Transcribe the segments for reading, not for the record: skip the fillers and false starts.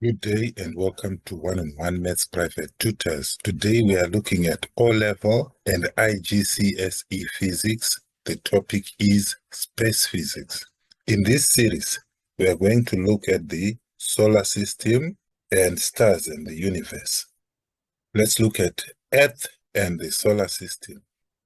Good day and welcome to One-on-One Maths Private Tutors. Today we are looking at O-Level and IGCSE Physics. The topic is Space Physics. In this series, we are going to look at the solar system and stars in the universe. Let's look at Earth and the solar system.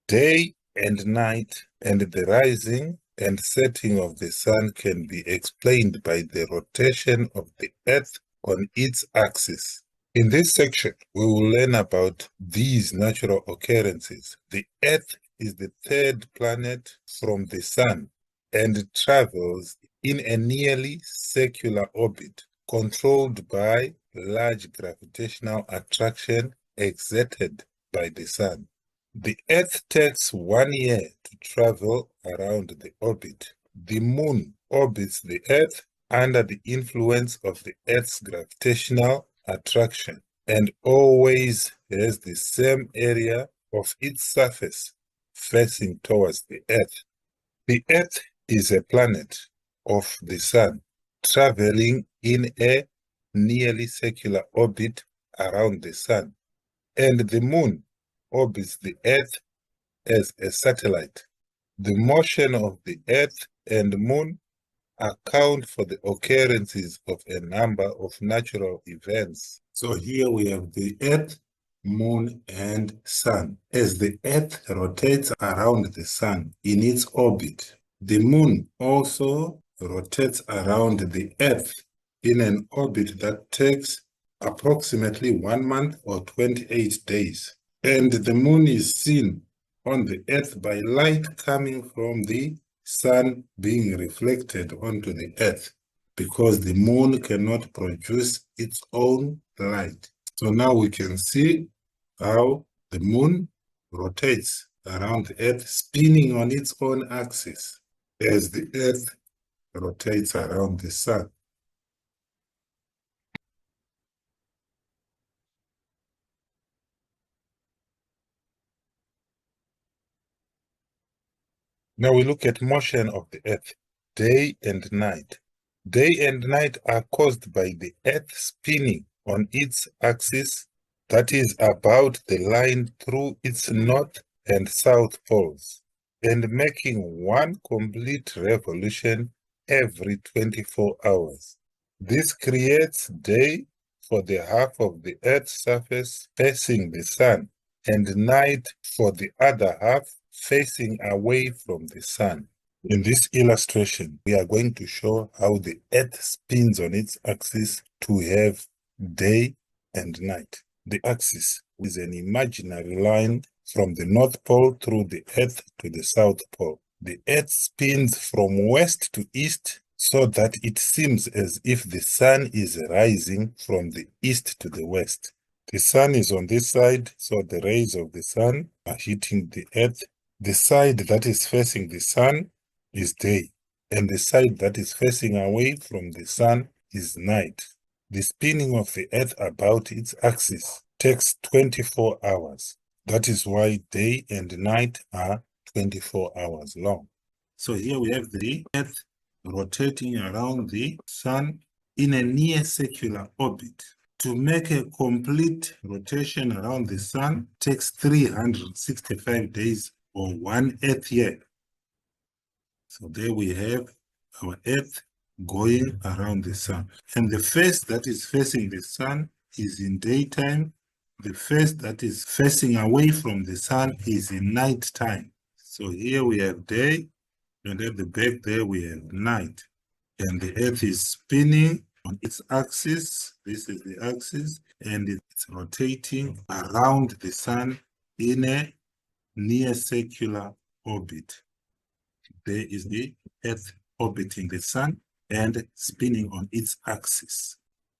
Day and night and the rising and setting of the sun can be explained by the rotation of the Earth on its axis. In this section, we will learn about these natural occurrences. The Earth is the third planet from the sun and travels in a nearly circular orbit controlled by large gravitational attraction exerted by the sun. The Earth takes 1 year to travel around the orbit. The Moon orbits the Earth under the influence of the Earth's gravitational attraction and always has the same area of its surface facing towards the Earth. The Earth is a planet of the Sun, traveling in a nearly circular orbit around the Sun, and the Moon orbits the Earth as a satellite. The motion of the Earth and Moon account for the occurrences of a number of natural events. So here we have the Earth, Moon, and Sun. As the Earth rotates around the Sun in its orbit, the Moon also rotates around the Earth in an orbit that takes approximately 1 month or 28 days. And the Moon is seen on the Earth by light coming from the Sun being reflected onto the Earth, because the Moon cannot produce its own light. So now we can see how the Moon rotates around the Earth, spinning on its own axis as the Earth rotates around the Sun. Now we look at motion of the Earth, day and night. Day and night are caused by the Earth spinning on its axis, that is about the line through its north and south poles, and making one complete revolution every 24 hours. This creates day for the half of the Earth's surface facing the sun, and night for the other half facing away from the sun. In this illustration, we are going to show how the Earth spins on its axis to have day and night. The axis is an imaginary line from the North Pole through the Earth to the South Pole. The Earth spins from west to east so that it seems as if the sun is rising from the east to the west. The sun is on this side, so the rays of the sun are hitting the Earth. The side that is facing the sun is day, and the side that is facing away from the sun is night. The spinning of the Earth about its axis takes 24 hours. That is why day and night are 24 hours long. So here we have the Earth rotating around the sun in a near circular orbit. To make a complete rotation around the sun takes 365 days or 1 Earth year. So there we have our Earth going around the sun. And the face that is facing the sun is in daytime. The face that is facing away from the sun is in nighttime. So here we have day, and at the back there we have night. And the Earth is spinning on its axis. This is the axis, and it's rotating around the sun in a near circular orbit. There is the Earth orbiting the sun and spinning on its axis.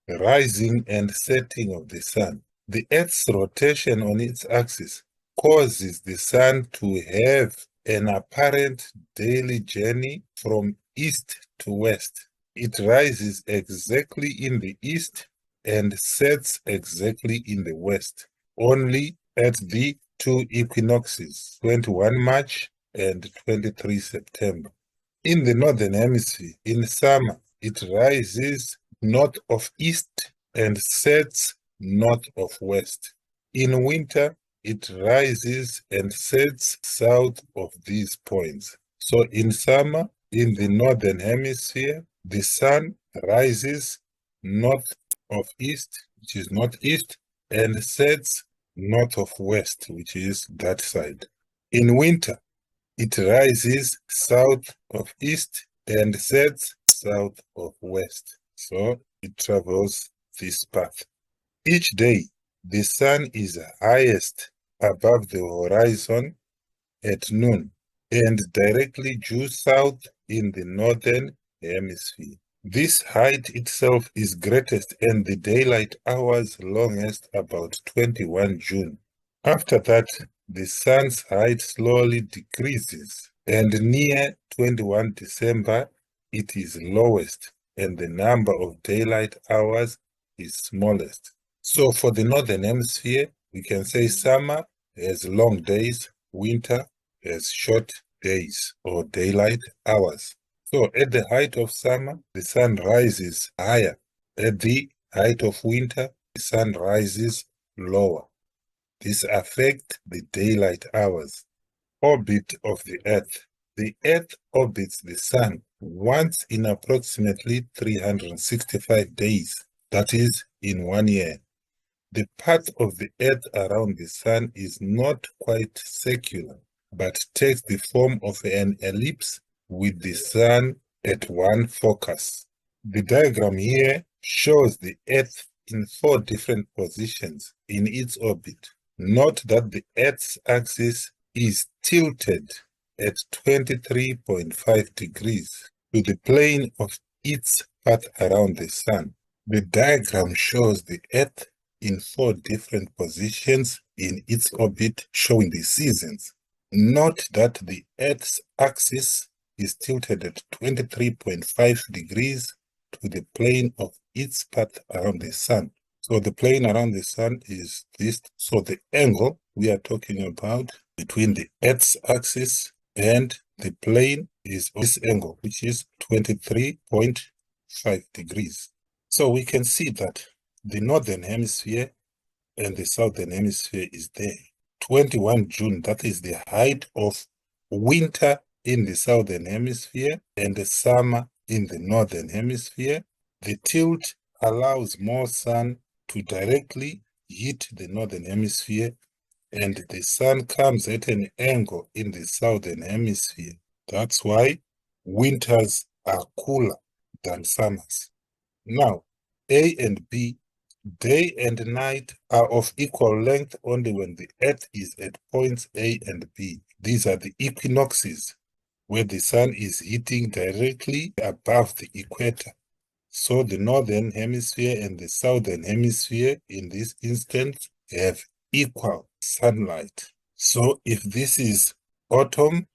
The rising and setting of the sun. The Earth's rotation on its axis causes the sun to have an apparent daily journey from east to west. It rises exactly in the east and sets exactly in the west, only at the 2 equinoxes, 21 March and 23 September. In the northern hemisphere, in summer, it rises north of east and sets north of west. In winter, it rises and sets south of these points. So in summer, in the northern hemisphere, the sun rises north of east, which is northeast, and sets north of west, which is that side. In winter, it rises south of east and sets south of west. So it travels this path. Each day, the sun is highest above the horizon at noon and directly due south in the northern hemisphere. This height itself is greatest and the daylight hours longest about 21 June. After that, the sun's height slowly decreases, and near 21 December, it is lowest, and the number of daylight hours is smallest. So for the northern hemisphere, we can say summer has long days, winter has short days or daylight hours. So at the height of summer, the sun rises higher. At the height of winter, the sun rises lower. This affects the daylight hours. Orbit of the Earth. The Earth orbits the Sun once in approximately 365 days, that is, in 1 year. The path of the Earth around the Sun is not quite circular, but takes the form of an ellipse with the Sun at one focus. The diagram here shows the Earth in 4 different positions in its orbit. Note that the Earth's axis is tilted at 23.5 degrees to the plane of its path around the Sun. The diagram shows the Earth in 4 different positions in its orbit, showing the seasons. Note that the Earth's axis is tilted at 23.5 degrees to the plane of its path around the Sun. So the plane around the Sun is this. So the angle we are talking about between the Earth's axis and the plane is this angle, which is 23.5 degrees. So we can see that the northern hemisphere and the southern hemisphere is there. 21 June, that is the height of winter in the southern hemisphere and the summer in the northern hemisphere. The tilt allows more sun to directly hit the northern hemisphere, and the sun comes at an angle in the southern hemisphere. That's why winters are cooler than summers. Now, A and B, day and night are of equal length only when the Earth is at points A and B. These are the equinoxes, where the sun is hitting directly above the equator. So the northern hemisphere and the southern hemisphere in this instance have equal sunlight. So if this is autumn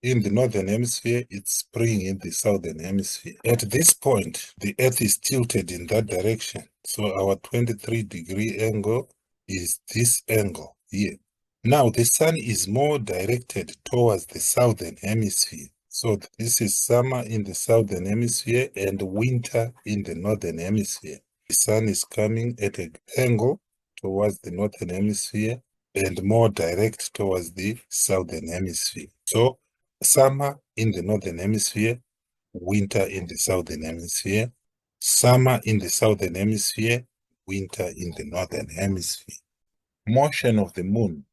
in the northern hemisphere, it's spring in the southern hemisphere. At this point, the Earth is tilted in that direction. So our 23-degree angle is this angle here. Now the sun is more directed towards the southern hemisphere. So this is summer in the southern hemisphere and winter in the northern hemisphere. The sun is coming at an angle towards the northern hemisphere and more direct towards the southern hemisphere. So summer in the northern hemisphere, winter in the southern hemisphere, summer in the southern hemisphere, winter in the northern hemisphere. Motion of the moon.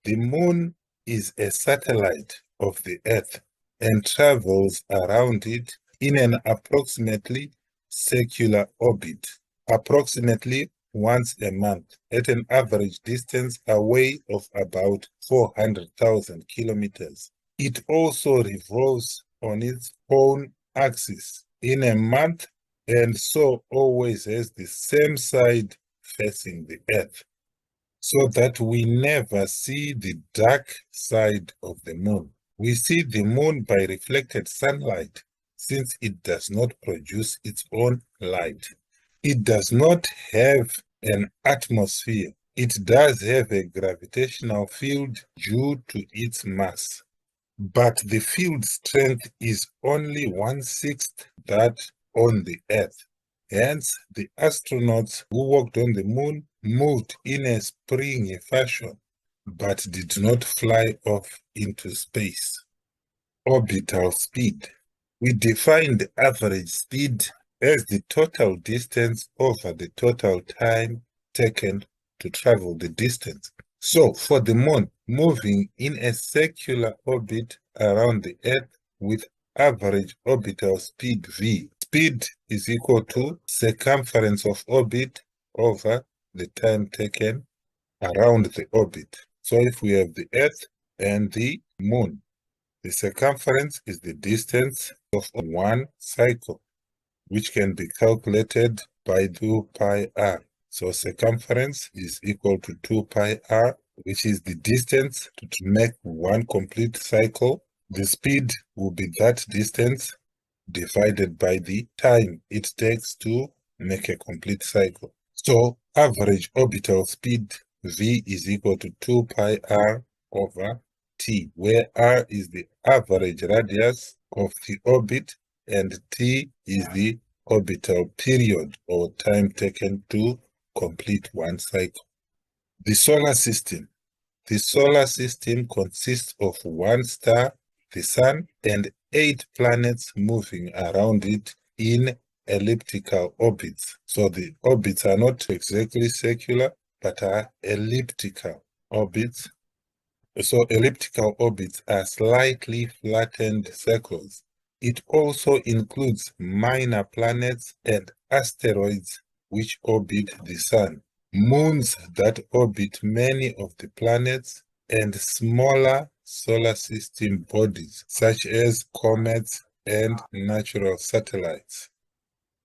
The moon is a satellite of the Earth and travels around it in an approximately circular orbit, approximately once a month, at an average distance away of about 400,000 kilometers. It also revolves on its own axis in a month and so always has the same side facing the Earth, so that we never see the dark side of the moon. We see the moon by reflected sunlight, since it does not produce its own light. It does not have an atmosphere. It does have a gravitational field due to its mass, but the field strength is only 1/6 that on the Earth. Hence, the astronauts who walked on the moon moved in a springy fashion, but did not fly off into space. Orbital speed. We define the average speed as the total distance over the total time taken to travel the distance. So, for the moon, moving in a circular orbit around the Earth with average orbital speed v. Speed is equal to circumference of orbit over the time taken around the orbit. So if we have the Earth and the moon, the circumference is the distance of one cycle, which can be calculated by 2 pi r. So circumference is equal to 2 pi r, which is the distance to make one complete cycle. The speed will be that distance divided by the time it takes to make a complete cycle. So average orbital speed v is equal to 2 pi r over t, where r is the average radius of the orbit and t is the orbital period or time taken to complete one cycle. The solar system. The solar system consists of one star, the Sun, and 8 planets moving around it in elliptical orbits. So the orbits are not exactly circular, but are elliptical orbits. So elliptical orbits are slightly flattened circles. It also includes minor planets and asteroids which orbit the Sun, moons that orbit many of the planets, and smaller solar system bodies such as comets and natural satellites.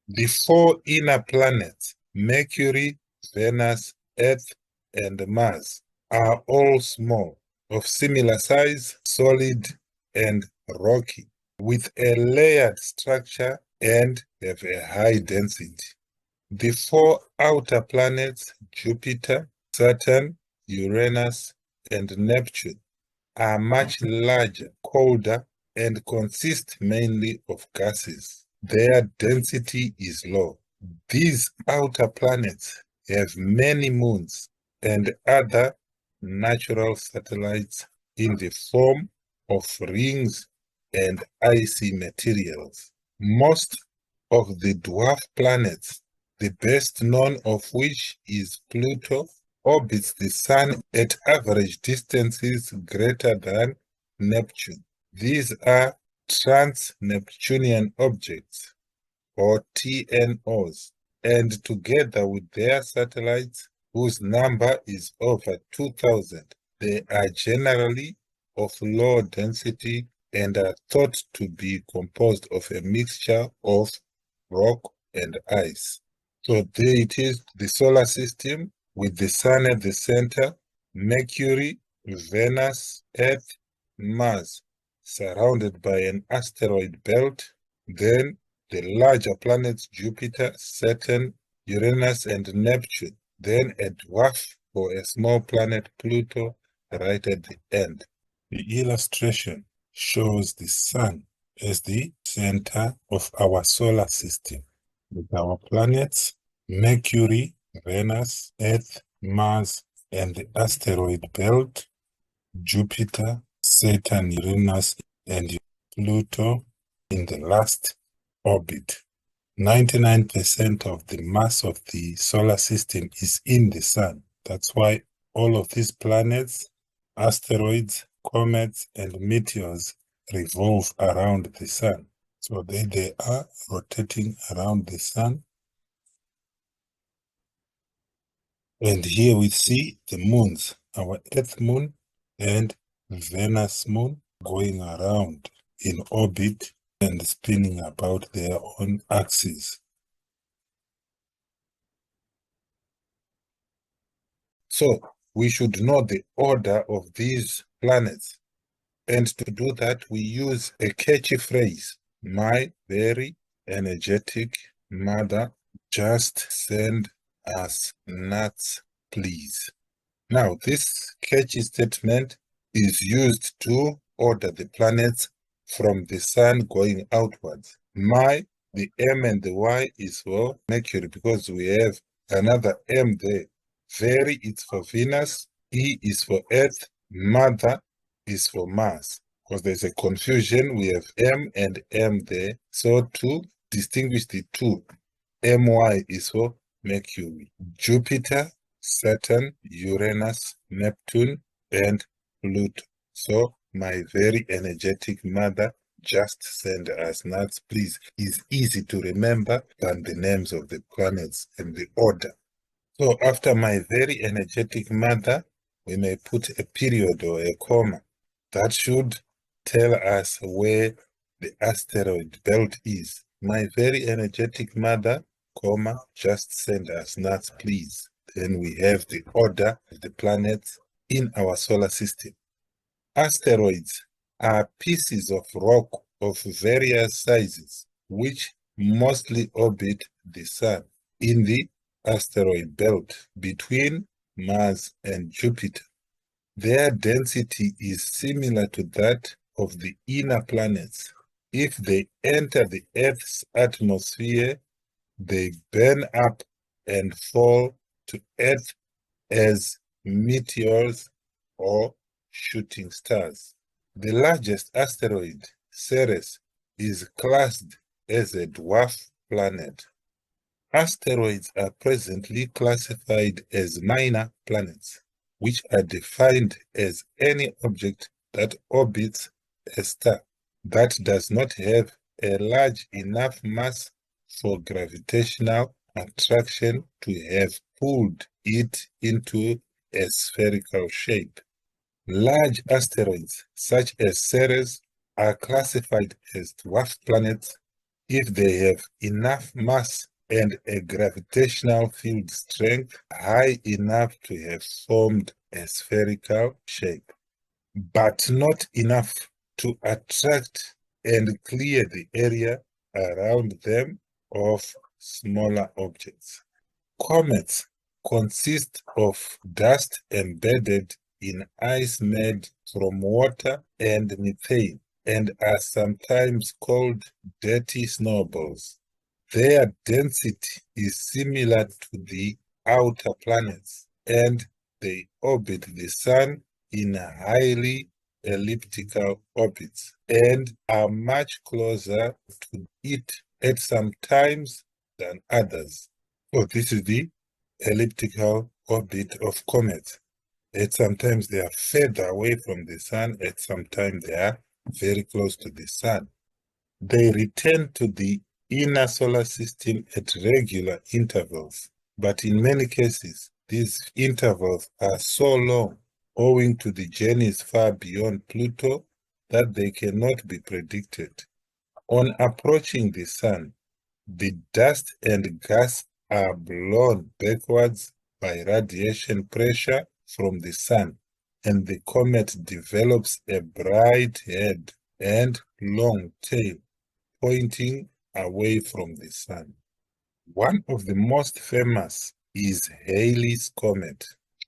The 4 inner planets, Mercury, Venus, Earth, and Mars, are all small, of similar size, solid, and rocky, with a layered structure and have a high density. The 4 outer planets, Jupiter, Saturn, Uranus, and Neptune, are much larger, colder, and consist mainly of gases. Their density is low. These outer planets have many moons and other natural satellites in the form of rings and icy materials. Most of the dwarf planets, the best known of which is Pluto, orbits the Sun at average distances greater than Neptune. These are trans-Neptunian objects, or TNOs, and together with their satellites, whose number is over 2,000, they are generally of low density and are thought to be composed of a mixture of rock and ice. So there it is, the solar system with the Sun at the center, Mercury, Venus, Earth, Mars, surrounded by an asteroid belt, then the larger planets Jupiter, Saturn, Uranus, and Neptune, then a dwarf or a small planet Pluto right at the end. The illustration shows the Sun as the center of our solar system, with our planets Mercury, Venus, Earth, Mars, and the asteroid belt, Jupiter, Saturn, Uranus, and Pluto in the last orbit. 99% of the mass of the solar system is in the Sun. That's why all of these planets, asteroids, comets, and meteors revolve around the Sun. So they are rotating around the Sun. And here we see the moons, our Earth moon and Venus moon going around in orbit and spinning about their own axes. So we should know the order of these planets. And to do that, we use a catchy phrase, my very energetic mother, just send us nuts, please. Now, this catchy statement is used to order the planets from the Sun going outwards. My The M and the Y is for Mercury because we have another M there. Very is for Venus, E is for Earth, Mother is for Mars. Because there's a confusion, we have M and M there. So to distinguish the two, MY is for Mercury, Jupiter, Saturn, Uranus, Neptune, and Pluto. So my very energetic mother just send us nuts, please. It's easy to remember than the names of the planets and the order. So after my very energetic mother, we may put a period or a comma. That should tell us where the asteroid belt is. My very energetic mother, comma, just send us nuts, please. Then we have the order of the planets in our solar system. Asteroids are pieces of rock of various sizes which mostly orbit the Sun in the asteroid belt between Mars and Jupiter. Their density is similar to that of the inner planets. If they enter the Earth's atmosphere, they burn up and fall to Earth as meteors or shooting stars. The largest asteroid, Ceres, is classed as a dwarf planet. Asteroids are presently classified as minor planets, which are defined as any object that orbits a star that does not have a large enough mass for gravitational attraction to have pulled it into a spherical shape. Large asteroids, such as Ceres, are classified as dwarf planets if they have enough mass and a gravitational field strength high enough to have formed a spherical shape, but not enough to attract and clear the area around them of smaller objects. Comets consist of dust embedded in ice made from water and methane and are sometimes called dirty snowballs. Their density is similar to the outer planets, and they orbit the Sun in highly elliptical orbits and are much closer to it at some times than others. So this is the elliptical orbit of comets. At sometimes they are further away from the Sun, at sometimes they are very close to the Sun. They return to the inner solar system at regular intervals, but in many cases, these intervals are so long, owing to the journeys far beyond Pluto, that they cannot be predicted. On approaching the Sun, the dust and gas are blown backwards by radiation pressure from the Sun, and the comet develops a bright head and long tail pointing away from the Sun. One of the most famous is Halley's Comet,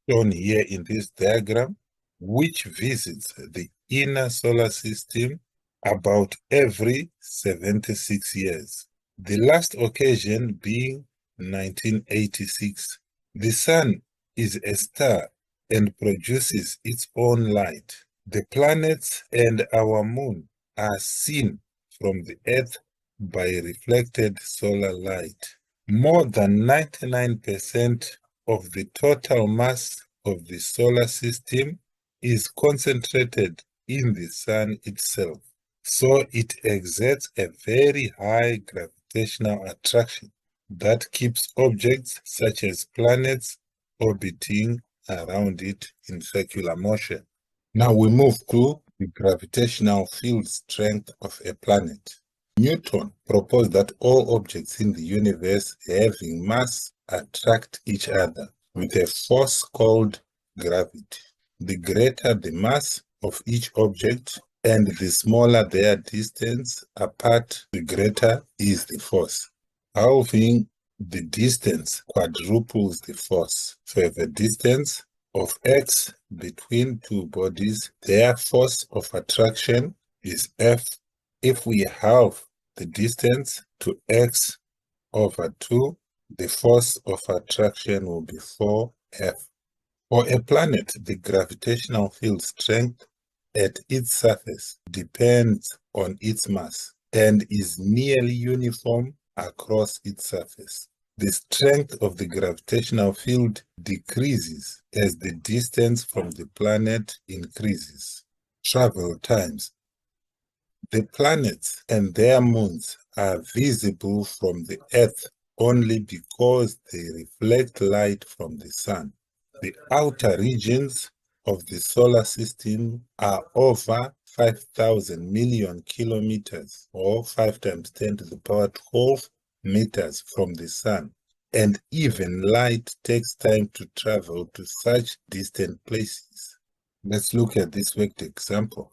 shown here in this diagram, which visits the inner solar system about every 76 years. The last occasion being 1986. The Sun is a star and produces its own light. The planets and our moon are seen from the Earth by reflected solar light. More than 99% of the total mass of the solar system is concentrated in the Sun itself, so it exerts a very high gravitational attraction that keeps objects such as planets orbiting around it in circular motion. Now we move to the gravitational field strength of a planet. Newton proposed that all objects in the universe having mass attract each other with a force called gravity. The greater the mass of each object and the smaller their distance apart, the greater is the force. Halving the distance quadruples the force. So if a distance of x between two bodies, their force of attraction is F. If we halve the distance to x over 2, the force of attraction will be 4F. For a planet, the gravitational field strength at its surface depends on its mass and is nearly uniform across its surface. The strength of the gravitational field decreases as the distance from the planet increases. Travel times. The planets and their moons are visible from the Earth only because they reflect light from the sun. The outer regions of the solar system are over 5,000 million kilometers, or 5 times 10 to the power 12 meters from the sun, and even light takes time to travel to such distant places. Let's look at this worked example.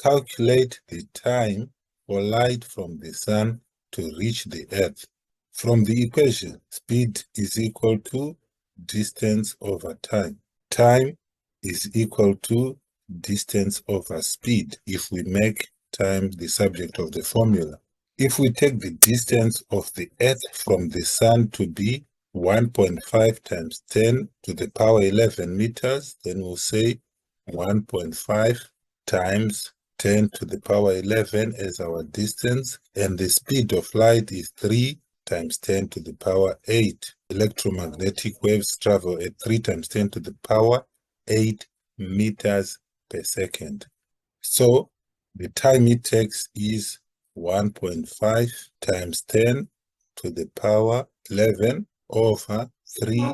Calculate the time for light from the sun to reach the Earth. From the equation, speed is equal to distance over time. Time is equal to distance over speed if we make time the subject of the formula. If we take the distance of the Earth from the sun to be 1.5 times 10 to the power 11 meters, then we'll say 1.5 times 10 to the power 11 as our distance, and the speed of light is 3 times 10 to the power 8. Electromagnetic waves travel at 3 times 10 to the power 8 meters per second. So the time it takes is 1.5 times 10 to the power 11 over 3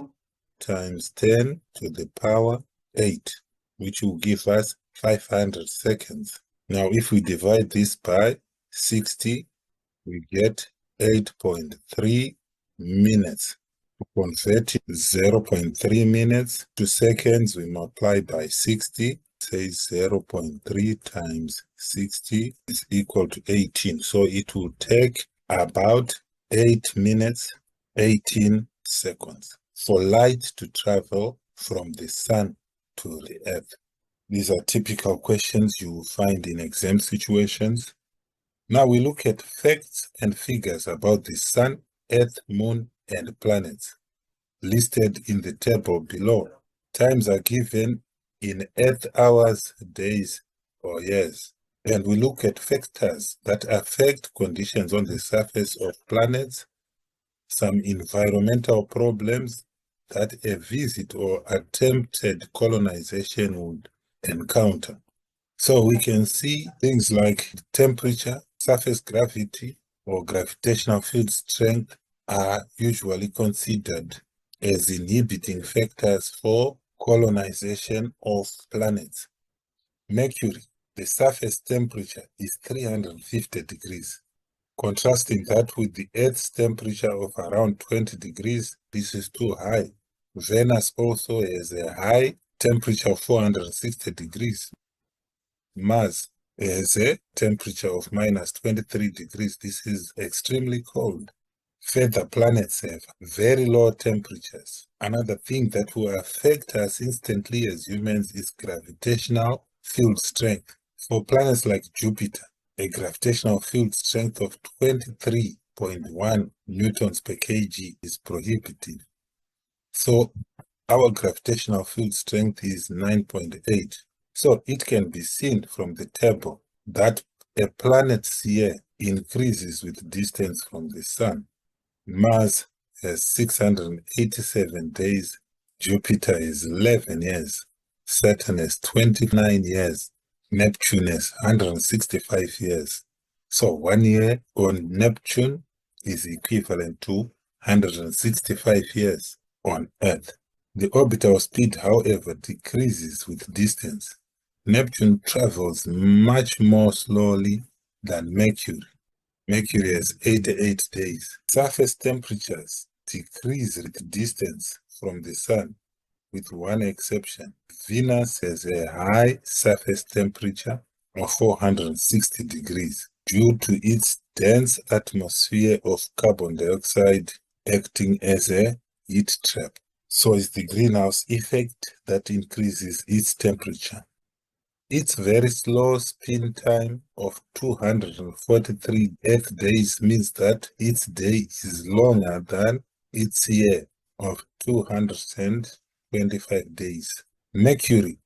times 10 to the power 8, which will give us 500 seconds. Now, if we divide this by 60, we get 8.3 minutes. To convert 0.3 minutes to seconds, we multiply by 60. Say 0.3 times 60 is equal to 18. So it will take about 8 minutes, 18 seconds for light to travel from the sun to the Earth. These are typical questions you will find in exam situations. Now we look at facts and figures about the sun, Earth, moon, and planets listed in the table below. Times are given in Earth hours, days, or years. And we look at factors that affect conditions on the surface of planets, some environmental problems that a visit or attempted colonization would encounter. So we can see things like temperature, surface gravity, or gravitational field strength are usually considered as inhibiting factors for colonization of planets. Mercury, the surface temperature is 350 degrees. Contrasting that with the Earth's temperature of around 20 degrees, this is too high. Venus also has a high temperature of 460 degrees. Mars has a temperature of minus 23 degrees. This is extremely cold. Further, planets have very low temperatures. Another thing that will affect us instantly as humans is gravitational field strength. For planets like Jupiter, a gravitational field strength of 23.1 newtons per kg is prohibitive. So our gravitational field strength is 9.8. So it can be seen from the table that a planet's year increases with distance from the sun. Mars has 687 days, Jupiter is 11 years, Saturn has 29 years, Neptune has 165 years. So 1 year on Neptune is equivalent to 165 years on Earth. The orbital speed, however, decreases with distance. Neptune travels much more slowly than Mercury. Mercury has 88 days. Surface temperatures decrease with distance from the sun, with one exception. Venus has a high surface temperature of 460 degrees due to its dense atmosphere of carbon dioxide acting as a heat trap. So is the greenhouse effect that increases its temperature. Its very slow spin time of 243 Earth days means that its day is longer than its year of 225 days. Mercury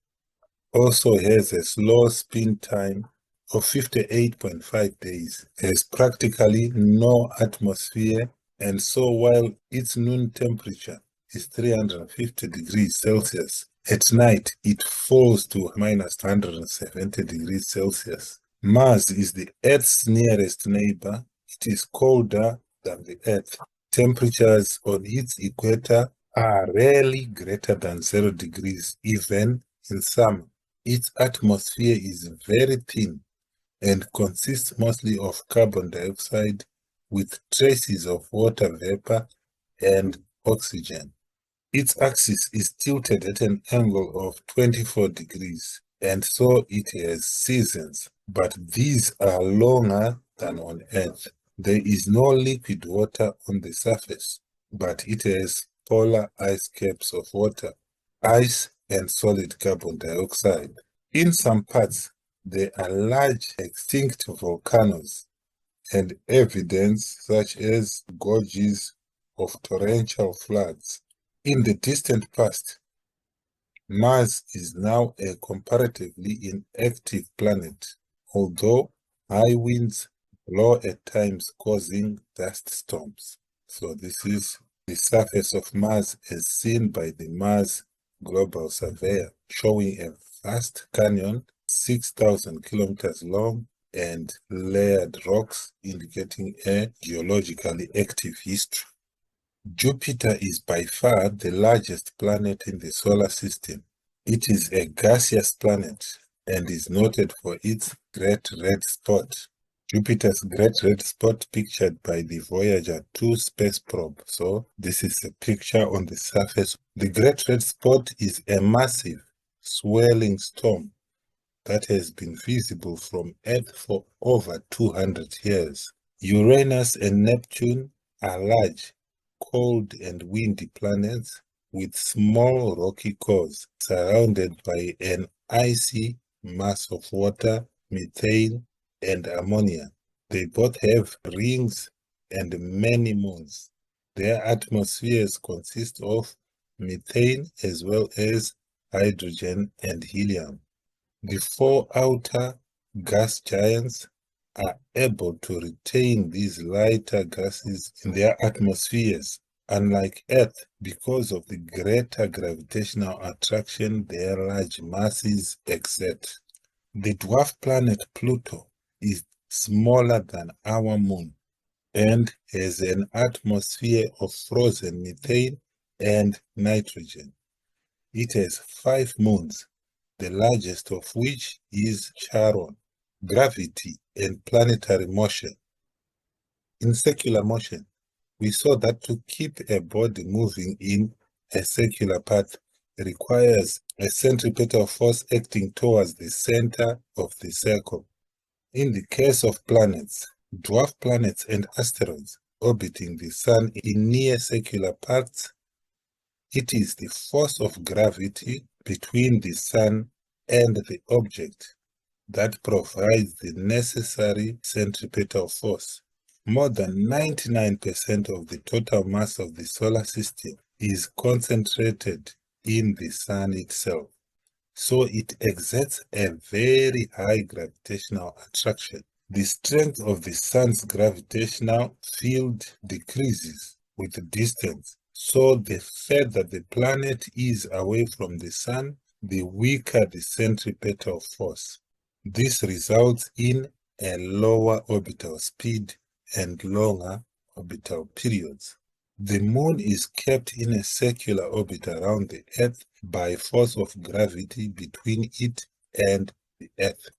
also has a slow spin time of 58.5 days, has practically no atmosphere, and so while its noon temperature is 350 degrees Celsius, at night it falls to minus 170 degrees Celsius. Mars is the Earth's nearest neighbor. It is colder than the Earth. Temperatures on its equator are rarely greater than 0 degrees, even in summer. Its atmosphere is very thin and consists mostly of carbon dioxide with traces of water vapor and oxygen. Its axis is tilted at an angle of 24 degrees, and so it has seasons, but these are longer than on Earth. There is no liquid water on the surface, but it has polar ice caps of water, ice, and solid carbon dioxide. In some parts, there are large extinct volcanoes and evidence such as gorges of torrential floods. In the distant past, Mars is now a comparatively inactive planet, although high winds blow at times causing dust storms. So this is the surface of Mars as seen by the Mars Global Surveyor, showing a vast canyon 6,000 kilometers long and layered rocks indicating a geologically active history. Jupiter is by far the largest planet in the solar system. It is a gaseous planet and is noted for its Great Red Spot. Jupiter's Great Red Spot pictured by the Voyager 2 space probe. So this is a picture on the surface. The Great Red Spot is a massive, swirling storm that has been visible from Earth for over 200 years. Uranus and Neptune are large, cold and windy planets with small rocky cores surrounded by an icy mass of water, methane, and ammonia. They both have rings and many moons. Their atmospheres consist of methane as well as hydrogen and helium. The four outer gas giants are able to retain these lighter gases in their atmospheres, unlike Earth, because of the greater gravitational attraction their large masses exert. The dwarf planet Pluto is smaller than our moon and has an atmosphere of frozen methane and nitrogen. It has 5 moons, the largest of which is Charon. Gravity and planetary motion. In circular motion, we saw that to keep a body moving in a circular path requires a centripetal force acting towards the center of the circle. In the case of planets, dwarf planets and asteroids orbiting the Sun in near circular paths, it is the force of gravity between the Sun and the object that provides the necessary centripetal force. More than 99% of the total mass of the solar system is concentrated in the Sun itself, so it exerts a very high gravitational attraction. The strength of the Sun's gravitational field decreases with distance, so the further the planet is away from the Sun, the weaker the centripetal force. This results in a lower orbital speed and longer orbital periods. The Moon is kept in a circular orbit around the Earth by force of gravity between it and the Earth.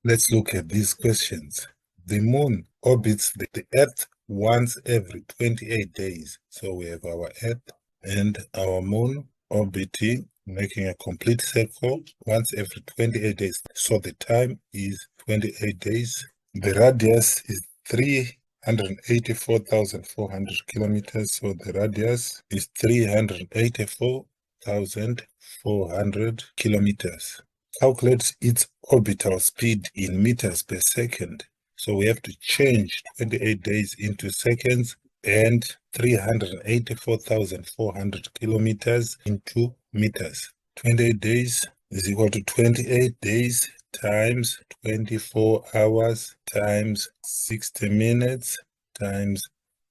Let's look at these questions. The Moon orbits the Earth once every 28 days. So we have our Earth and our Moon orbiting, making a complete circle once every 28 days. So the time is 28 days. The radius is 384,400 kilometers. So the radius is 384,400 kilometers. calculate its orbital speed in meters per second. So we have to change 28 days into seconds and 384,400 kilometers into meters. 28 days is equal to 28 days times 24 hours times 60 minutes times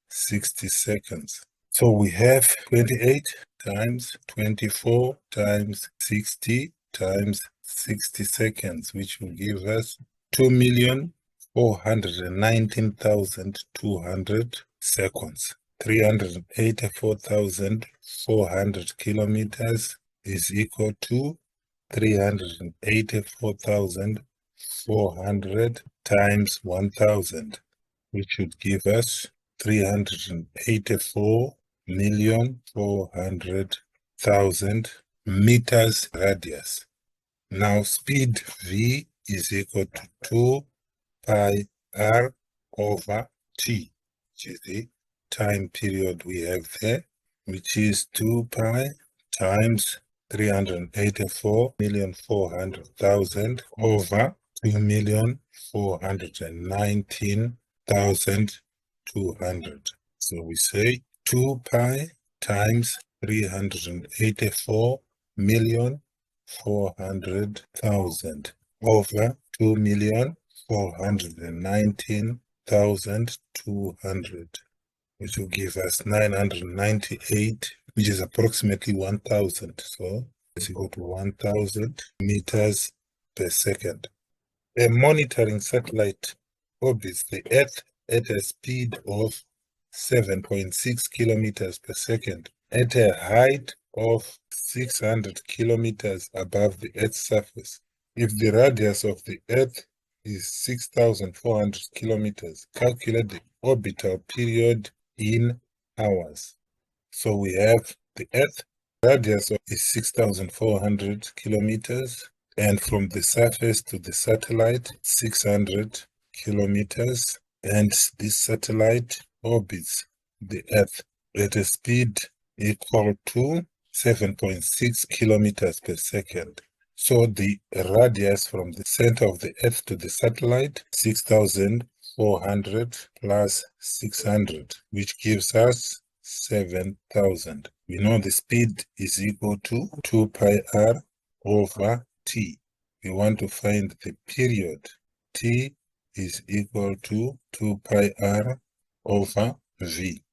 60 seconds. So we have 28 times 24 times 60 times 60 seconds, which will give us 2,419,200 seconds. 384,400 kilometers is equal to 384,400 times 1,000, which should give us 384,400,000 meters radius. Now speed v is equal to 2 pi r over t, which is the time period we have there, which is 2 pi times 384,400,000 over 2,419,200. So we say 2 pi times 384,400,000 over 2,419,200, which will give us 998, which is approximately 1,000. So it's equal to 1,000 meters per second. A monitoring satellite orbits the Earth at a speed of 7.6 kilometers per second at a height of 600 kilometers above the Earth's surface. If the radius of the Earth is 6,400 kilometers, calculate the orbital period in hours. So we have the Earth radius is 6,400 kilometers, and from the surface to the satellite 600 kilometers, and this satellite orbits the Earth at a speed equal to 7.6 kilometers per second. So the radius from the center of the Earth to the satellite, 6,400 plus 600, which gives us 7,000. We know the speed is equal to 2 pi r over t. We want to find the period. T is equal to 2 pi r over v,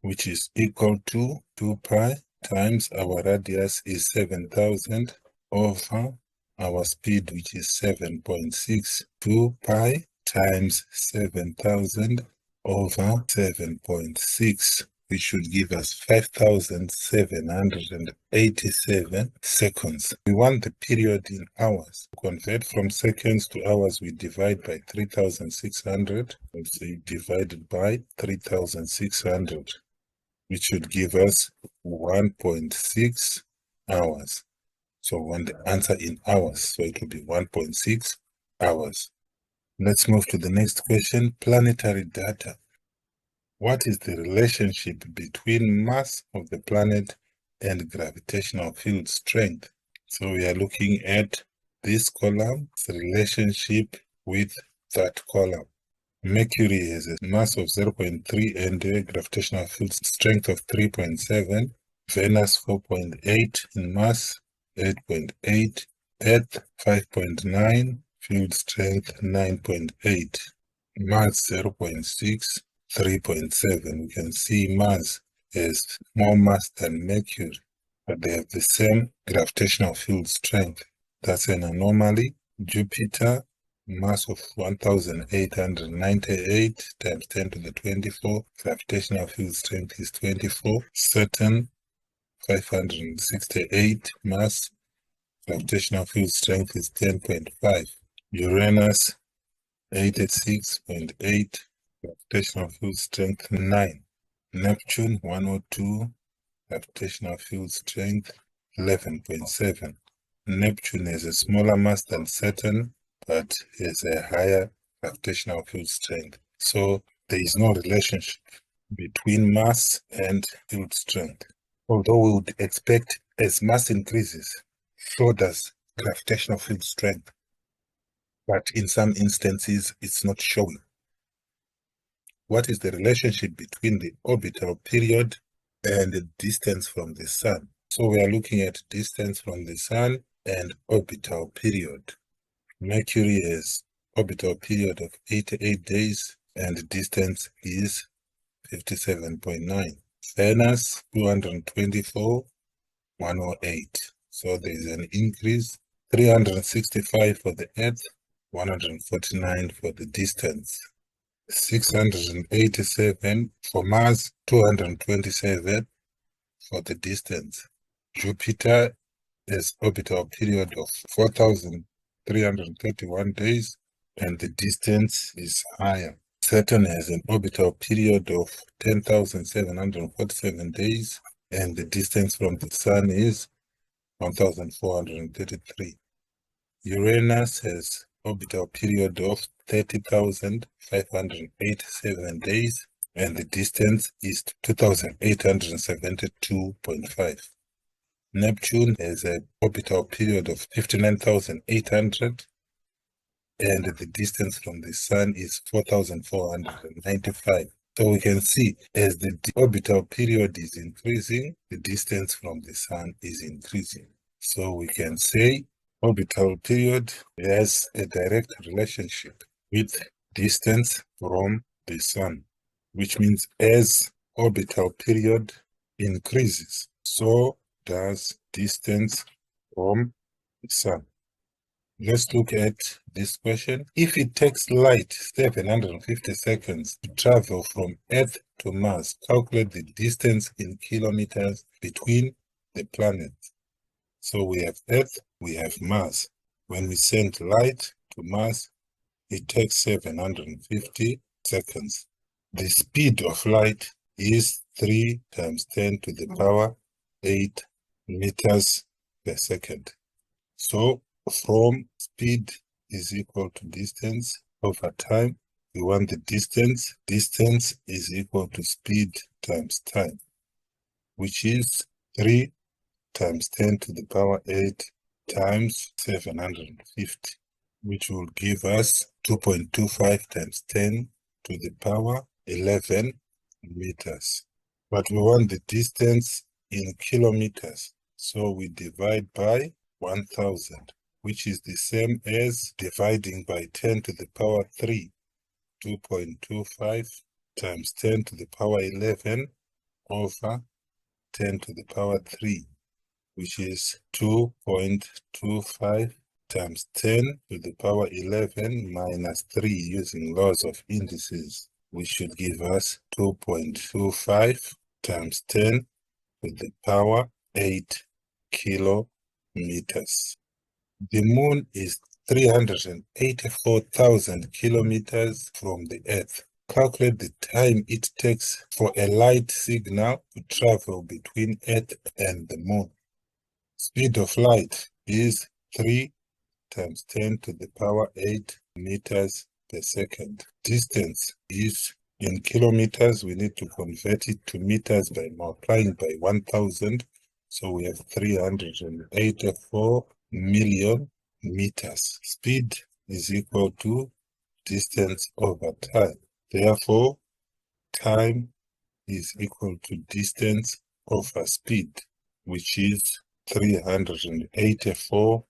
which is equal to 2 pi times our radius is 7,000 over our speed, which is 7.6. 2 pi times 7,000 over 7.6, which should give us 5,787 seconds. We want the period in hours. To convert from seconds to hours, we divide by 3,600. So you divide by 3,600, which should give us 1.6 hours. So we want the answer in hours, so it will be 1.6 hours. Let's move to the next question. Planetary data. What is the relationship between mass of the planet and gravitational field strength? So we are looking at this column's relationship with that column. Mercury has a mass of 0.3 and a gravitational field strength of 3.7. Venus 4.8 in mass, 8.8. Earth 5.9, field strength 9.8. Mars 0.6, 3.7. We can see Mars has more mass than Mercury, but they have the same gravitational field strength. That's an anomaly. Jupiter, mass of 1,898 times 10 to the 24. Gravitational field strength is 24. Saturn, 568 mass. Gravitational field strength is 10.5. Uranus, 86.8. Gravitational field strength 9. Neptune, 102. Gravitational field strength 11.7. Neptune has a smaller mass than Saturn, but has a higher gravitational field strength. So there is no relationship between mass and field strength. Although we would expect as mass increases, so does gravitational field strength, but in some instances it's not showing. What is the relationship between the orbital period and the distance from the Sun? So we are looking at distance from the Sun and orbital period. Mercury has orbital period of 88 days and distance is 57.9. Venus 224, 108. So there is an increase. 365 for the Earth, 149 for the distance. 687 for Mars, 227 for the distance. Jupiter has orbital period of 4,331 days and the distance is higher. Saturn has an orbital period of 10,747 days and the distance from the Sun is 1,433. Uranus has orbital period of 30,587 days and the distance is 2,872.5. Neptune has an orbital period of 59,800 and the distance from the Sun is 4,495. So we can see as the orbital period is increasing, the distance from the Sun is increasing. So we can say orbital period has a direct relationship with distance from the Sun, which means as orbital period increases, so does distance from the Sun. Let's look at this question. If it takes light 750 seconds to travel from Earth to Mars, calculate the distance in kilometers between the planets. So we have Earth, we have Mars. When we send light to Mars, it takes 750 seconds. The speed of light is 3 times 10 to the power 8 meters per second. So from speed is equal to distance over time. We want the distance. Distance is equal to speed times time, which is 3 times 10 to the power 8 times 750, which will give us 2.25 times 10 to the power 11 meters. But we want the distance in kilometers, so we divide by 1000, which is the same as dividing by 10 to the power 3, 2.25 times 10 to the power 11 over 10 to the power 3, which is 2.25 times 10 to the power 11 minus 3 using laws of indices, which should give us 2.25 times 10 to the power 8 kilometers. The moon is 384,000 kilometers from the Earth. Calculate the time it takes for a light signal to travel between Earth and the moon. Speed of light is 3 times 10 to the power 8 meters per second. Distance is in kilometers. We need to convert it to meters by multiplying by 1000. So we have 384 million meters. Speed is equal to distance over time. Therefore, time is equal to distance over speed, which is 384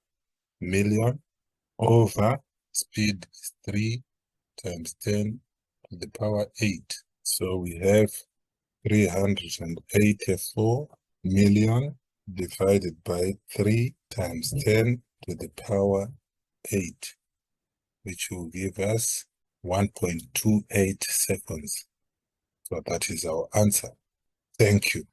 million over speed is 3 times 10 to the power 8. So we have 384 million divided by 3 times 10 to the power 8, which will give us 1.28 seconds. So that is our answer. Thank you.